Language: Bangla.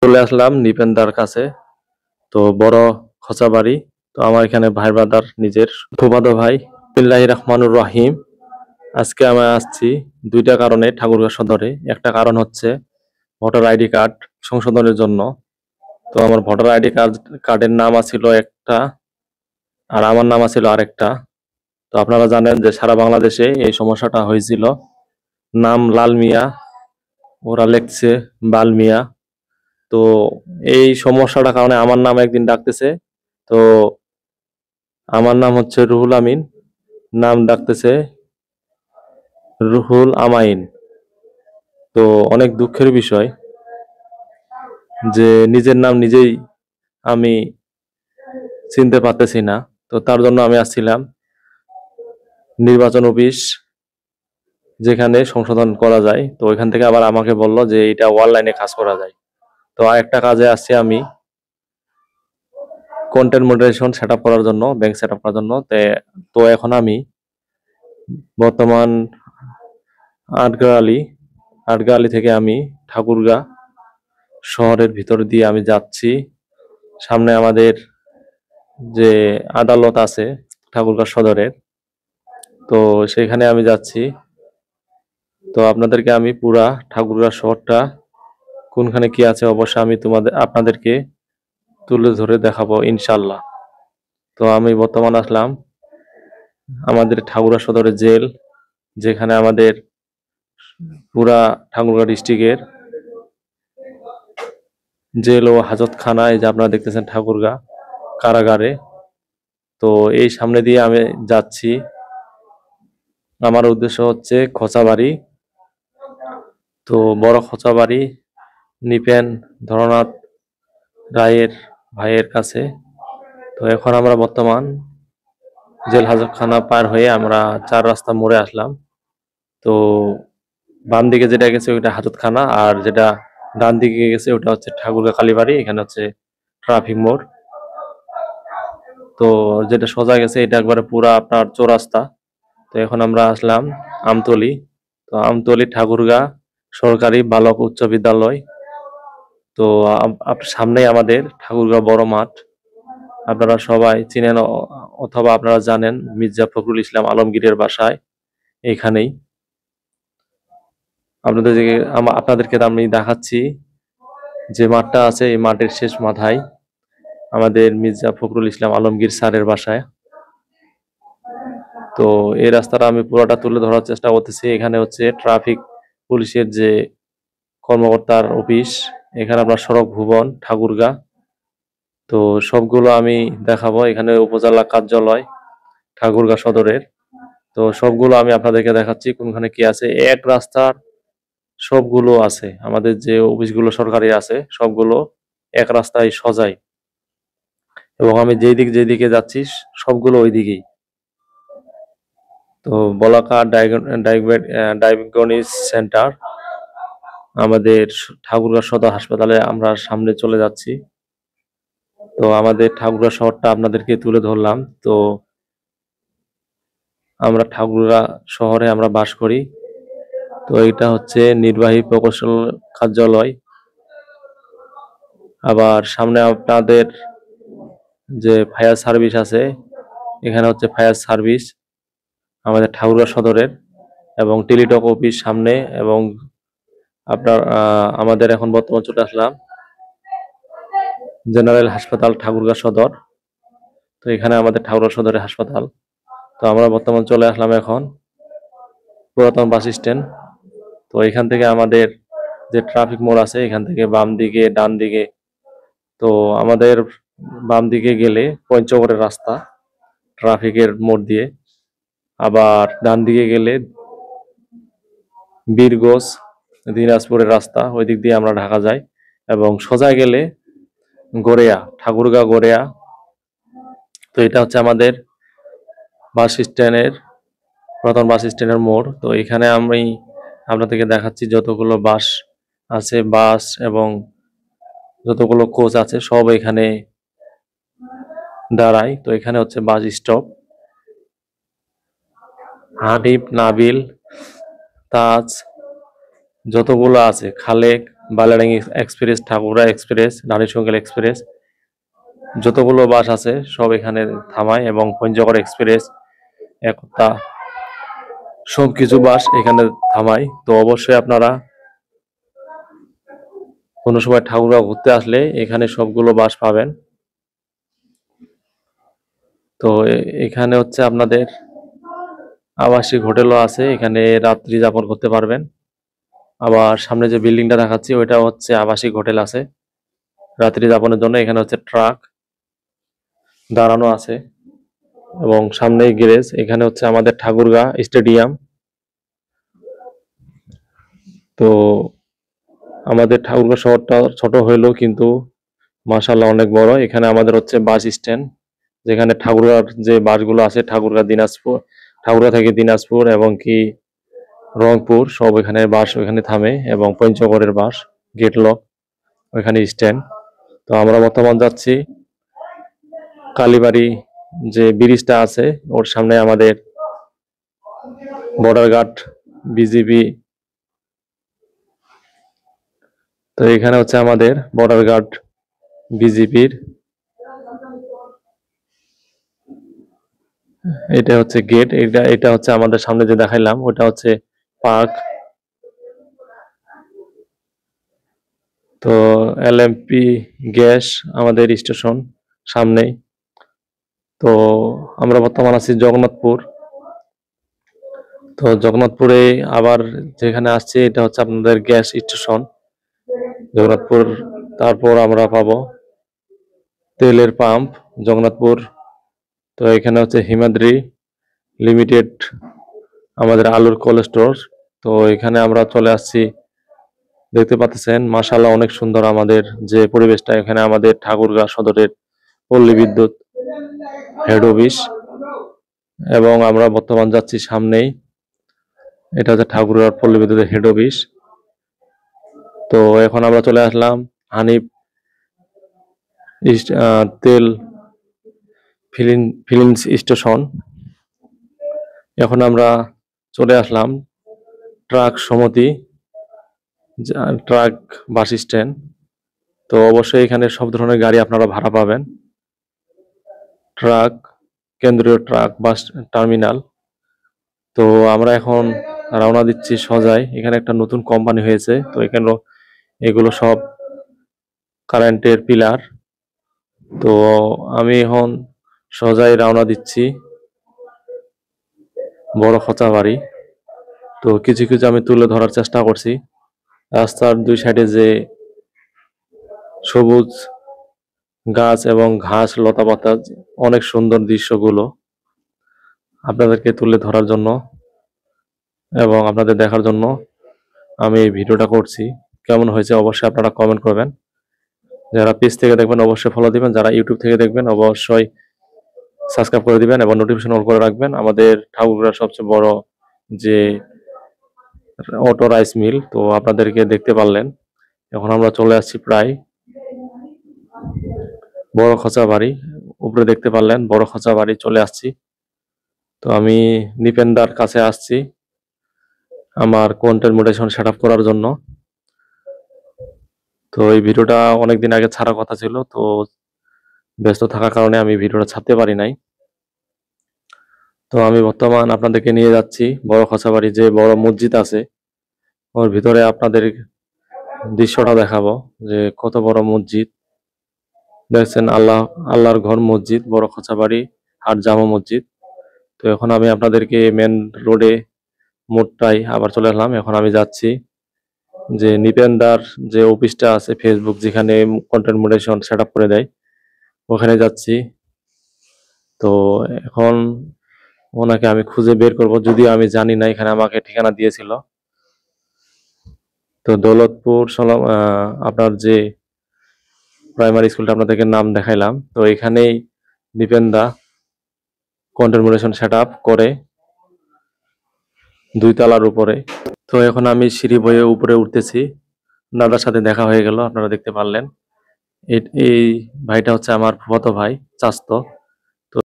চলে আসলাম নিপেন্দার কাছে। তো বড় খোঁচা বাড়ি। তো আমার এখানে ভাই ব্রাদার নিজের ফুফাতো ভাই। বিসমিল্লাহির রহমানুর রহিম। আজকে আমি আসছি দুইটা কারণে ঠাকুরগাঁও সদরে। একটা কারণ হচ্ছে ভোটার আইডি কার্ড সংশোধনের জন্য। তো আমার ভোটার আইডি কার্ডের নাম আছিল একটা, আর আমার নাম আছিল আরেকটা। তো আপনারা জানেন যে সারা বাংলাদেশে এই সমস্যাটা হয়েছিল। নাম লাল মিয়া, ওরা লিখছে বাল মিয়া। তো এই সমস্যাটার কারণে আমার নাম একদিন ডাকতেছে। তো আমার নাম হচ্ছে রুহুল আমিন, নাম ডাকতেছে রুহুল আমাইন। তো অনেক দুঃখের বিষয় যে নিজের নাম নিজেই আমি চিনতে পারতেছি না। তো তার জন্য আমি আসছিলাম নির্বাচন অফিস, যেখানে সংশোধন করা যায়। তো ওইখান থেকে আবার আমাকে বলল যে এটা অনলাইনে কাজ করা যায়। তো আরেকটা কাজে আসছি আমি কন্টেন্ট মডারেশন সেট আপ করার জন্য, ব্যাংক সেট আপ করার জন্য। তো এখন আমি বর্তমান আটগাঁওয়ালি থেকে আমি ঠাকুরগাঁ শহরের ভিতর দিয়ে আমি যাচ্ছি। সামনে আমাদের যে আদালত আছে ঠাকুরগাঁও সদরের, তো সেখানে আমি যাচ্ছি। তো আপনাদেরকে আমি পুরা ঠাকুরগাঁও শহরটা কোনখানে কি আছে অবশ্যই আমি আপনাদেরকে তুলে ধরে দেখাবো ইনশাল্লাহ। তো আমি বর্তমান আসলাম আমাদের ঠাকুরগাঁও সদরের জেল, যেখানে আমাদের পুরা ঠাকুরগাঁও ডিস্ট্রিক্টের জেল ও হাজতখানা, এই যে আপনারা দেখতেছেন ঠাকুরগাঁও কারাগারে। তো এই সামনে দিয়ে আমি যাচ্ছি। আমার উদ্দেশ্য হচ্ছে খোঁচাবাড়ি। তো বড় খোঁচাবাড়ি নিপেন ধরনাথ রায়ের ভাইয়ের কাছে। তো এখন আমরা বর্তমান জেল হাজতখানা পার হয়ে আমরা চার রাস্তা মোড়ে আসলাম। তো বাম দিকে যেটা গেছে ওইটা হাজতখানা, আর যেটা ডান দিকে গেছে ওটা হচ্ছে ঠাকুরগাঁও কালীবাড়ি। এখানে হচ্ছে ট্রাফিক মোড়। তো যেটা সোজা গেছে এটা একবারে পুরা আপনার চৌরাস্তা। তো এখন আমরা আসলাম আমতলী। তো আমতলী ঠাকুরগাঁও সরকারি বালক উচ্চ বিদ্যালয়। তো সামনেই আমাদের ঠাকুরগাঁও বড় মাঠ। আপনারা সবাই চিনেন অথবা আপনারা জানেন মির্জা ফখরুল ইসলাম আলমগীরের বাসায় এইখানেই। আপনাদেরকে আমি দেখাচ্ছি যে মাঠটা আছে, এই মাঠের শেষ মাথায় আমাদের মির্জা ফখরুল ইসলাম আলমগীর স্যারের বাসায়। তো এই রাস্তাটা আমি পুরোটা তুলে ধরার চেষ্টা করতেছি। এখানে হচ্ছে ট্রাফিক পুলিশের যে কর্মকর্তার অফিস, এখানে আপনার সড়ক ভবন ঠাকুরগাঁও। তো সবগুলো আমি দেখাবো। এখানে উপজেলা কার্যালয় ঠাকুরগাঁও সদরের। তো সবগুলো আমি আপনাদেরকে দেখাচ্ছি কোনখানে কি আছে। এক রাস্তার সবগুলো আছে, আমাদের যে অফিসগুলো সরকারি আছে সবগুলো এক রাস্তায় সজাই, এবং আমি যেদিকে যাচ্ছি সবগুলো ওই দিকেই। তো বলাকা ডায়াগনস্টিক সেন্টার, আমাদের ঠাকুরগাঁও সদর হাসপাতালে আমরা সামনে চলে যাচ্ছি। তো আমাদের ঠাকুরগাঁও শহরটা আপনাদেরকে তুলে ধরলাম। তো আমরা ঠাকুরগাঁও শহরে আমরা বাস করি। তো এটা হচ্ছে নির্বাহী প্রকৌশল কার্যালয়। আবার সামনে আপনাদের যে ফায়ার সার্ভিস আছে, এখানে হচ্ছে ফায়ার সার্ভিস আমাদের ঠাকুরগাঁও সদরের, এবং টেলিটক অফিস সামনে। এবং আপনার আমাদের এখন বর্তমান চলে আসলাম জেনারেল হাসপাতাল ঠাকুরগাঁও সদর। তো এখানে আমাদের ঠাকুরগাঁও সদরের হাসপাতাল। তো আমরা বর্তমান চলে আসলাম এখন পুরাতন বাস স্ট্যান্ড। তো এখান থেকে আমাদের যে ট্রাফিক মোড় আছে, এখান থেকে বাম দিকে ডান দিকে, তো আমাদের বাম দিকে গেলে পঞ্চগড়ের রাস্তা ট্রাফিকের মোড় দিয়ে, আবার ডান দিকে গেলে বীরগঞ্জ দিনাজপুরের রাস্তা, ওই দিক দিয়ে আমরা ঢাকা যাই। এবং সোজা গেলে গড়িয়া, ঠাকুরগাঁও গড়িয়া। তো এটা হচ্ছে আমাদের বাস স্ট্যান্ডের পুরাতন বাস স্ট্যান্ডের মোড়। তো এখানে আমি আপনাদেরকে দেখাচ্ছি যতগুলো বাস আছে, বাস এবং যতগুলো কোচ আছে সব এখানে দাঁড়ায়। তো এখানে হচ্ছে বাস স্টপ। হানিফ, নাবিল, তাজ, যতগুলো আছে, Khalek, Baladangi express, Thakura express, Ranisankail express, যতগুলো বাস আছে সব এখানে থামায়, এবং পঞ্চগড় এক্সপ্রেস, একতা, সবকিছু বাস এখানে থামায়। তো অবশ্যই আপনারা কোনো সময় ঠাকুরগাঁও ঘুরতে আসলে এখানে সবগুলো বাস পাবেন। তো এখানে হচ্ছে আপনাদের আবাসিক হোটেলও আছে, এখানে রাত্রি যাপন করতে পারবেন। আবার সামনে যে বিল্ডিংটা দেখাচ্ছি ওইটা হচ্ছে আবাসিক হোটেল আছে রাত্রি যাপনের জন্য। এখানে হচ্ছে ট্রাক দাঁড়ানো আছে এবং সামনেই গ্যারেজ। এখানে হচ্ছে আমাদের ঠাকুরগাঁও স্টেডিয়াম। তো আমাদের ঠাকুরগাঁও শহরটা ছোট হইলেও কিন্তু মাশাআল্লাহ অনেক বড়। এখানে আমাদের হচ্ছে বাস স্ট্যান্ড, যেখানে ঠাকুরগাঁওর যে বাসগুলো আছে ঠাকুরগাঁও দিনাজপুর, ঠাকুরগাঁও থেকে দিনাজপুর এবং কি রংপুর সব এখানে বাস ওইখানে থামে, এবং পঞ্চগড়ের বাস গেটলক ওইখানে স্ট্যান্ড। তো আমরা বর্তমান যাচ্ছি কালীবাড়ি যে ব্রিজটা আছে ওর সামনে আমাদের বর্ডার গার্ড বিজিবি। তো এখানে হচ্ছে আমাদের বর্ডার গার্ড বিজিবির, এটা হচ্ছে গেট। এটা হচ্ছে আমাদের সামনে যে দেখাইলাম ওটা হচ্ছে পার্ক। তো এলএমপি গ্যাস আমাদের স্টেশন সামনেই। তো আমরা বর্তমান আছি জগন্নাথপুর। তো জগন্নাথপুরে আবার যেখানে আসছে এটা হচ্ছে আপনাদের গ্যাস স্টেশন জগন্নাথপুর। তারপর আমরা পাবো তেলের পাম্প জগন্নাথপুর। তো এখানে হচ্ছে হিমাদ্রি লিমিটেড আমাদের আলুর কোল্ড স্টোর। তো এখানে আমরা চলে আসছি, দেখতে পাচ্ছেন মাশাআল্লাহ অনেক সুন্দর আমাদের যে পরিবেশটা। এখানে আমাদের ঠাকুরগাঁও সদরের পল্লী বিদ্যুৎ হেড অফিস, এবং আমরা বর্তমান যাচ্ছি সামনেই, এটা হচ্ছে ঠাকুরগাঁও পল্লী বিদ্যুতের হেড অফিস। তো এখন আমরা চলে আসলাম হানিফ তেল ফিলিংস স্টেশন। এখন আমরা চলে আসলাম ট্রাক সমিতি ট্রাক বাস স্ট্যান্ড। তো অবশ্যই এখানে সব ধরনের গাড়ি আপনারা ভাড়া পাবেন। ট্রাক, কেন্দ্রীয় ট্রাক বাস টার্মিনাল। তো আমরা এখন রওনা দিচ্ছি সোজাই। এখানে একটা নতুন কোম্পানি হয়েছে, তো এখানে এগুলো সব কারেন্টের পিলার। তো আমি এখন সোজাই রওনা দিচ্ছি বড় খচাবাড়ি। তো কিছু কিছু আমি তুলে ধরার চেষ্টা করছি। রাস্তার দুই সাইডে যে সবুজ গাছ এবং ঘাস লতাপাতা, অনেক সুন্দর দৃশ্যগুলো আপনাদেরকে তুলে ধরার জন্য এবং আপনাদের দেখার জন্য আমি এই ভিডিওটা করছি। কেমন হয়েছে অবশ্যই আপনারা কমেন্ট করবেন। যারা পেজ থেকে দেখবেন অবশ্যই ফলো দিবেন, যারা ইউটিউব থেকে দেখবেন অবশ্যই সাবস্ক্রাইব করে দিবেন এবং নোটিফিকেশন অন করে রাখবেন। আমাদের ঠাকুরগাঁওর সবচেয়ে বড় যে অটো রাইস মিল, তো আপনাদেরকে দেখতে পারলেন। এখন আমরা চলে আসছি প্রায় বড় খচা বাড়ি, উপরে দেখতে পারলেন বড় খচা বাড়ি চলে আসছি। তো আমি নিপেন্দার কাছে আসছি আমার কন্টেন্ট মোডেশন সেট আপ করার জন্য। তো এই ভিডিওটা অনেকদিন আগে ছাড়ার কথা ছিল, তো ব্যস্ত থাকার কারণে আমি ভিডিওটা ছাড়তে পারি নাই। তো আমি বর্তমান আপনাদেরকে নিয়ে যাচ্ছি বড় খচাবাড়ি যে বড় মসজিদ আছে ওর ভিতরে আপনাদের দৃশ্যটা দেখাবো যে কত বড় মসজিদ। দেখছেন আল্লাহর ঘর মসজিদ বড় খচাবাড়ি আর জামা মসজিদ। তো এখন আমি আপনাদেরকে মেন রোডে মোড়টাই আবার চলে এলাম। এখন আমি যাচ্ছি যে নিপেন্দার যে অফিসটা আছে ফেসবুক, যেখানে কন্টেন্ট মোডেশন সেট আপ করে দেয়, ওখানে যাচ্ছি। তো এখন ওনাকে আমি খুঁজে বের করব, যদিও আমি জানি না, এখানে আমাকে ঠিকানা দিয়েছিল। তো দৌলতপুর আপনার যে প্রাইমারি স্কুলটা আপনাদেরকে নাম দেখাইলাম, তো এখানেই দীপেন্দা কন্টেন্ট মোডেশন সেট আপ করে 2 তলার উপরে। তো এখন আমি সিঁড়ি বয়ে উপরে উঠতেছি, দাদার সাথে দেখা হয়ে গেল, আপনারা দেখতে পারলেন। এই ভাইটা হচ্ছে আমার ফুফাতো ভাই, চাচতো।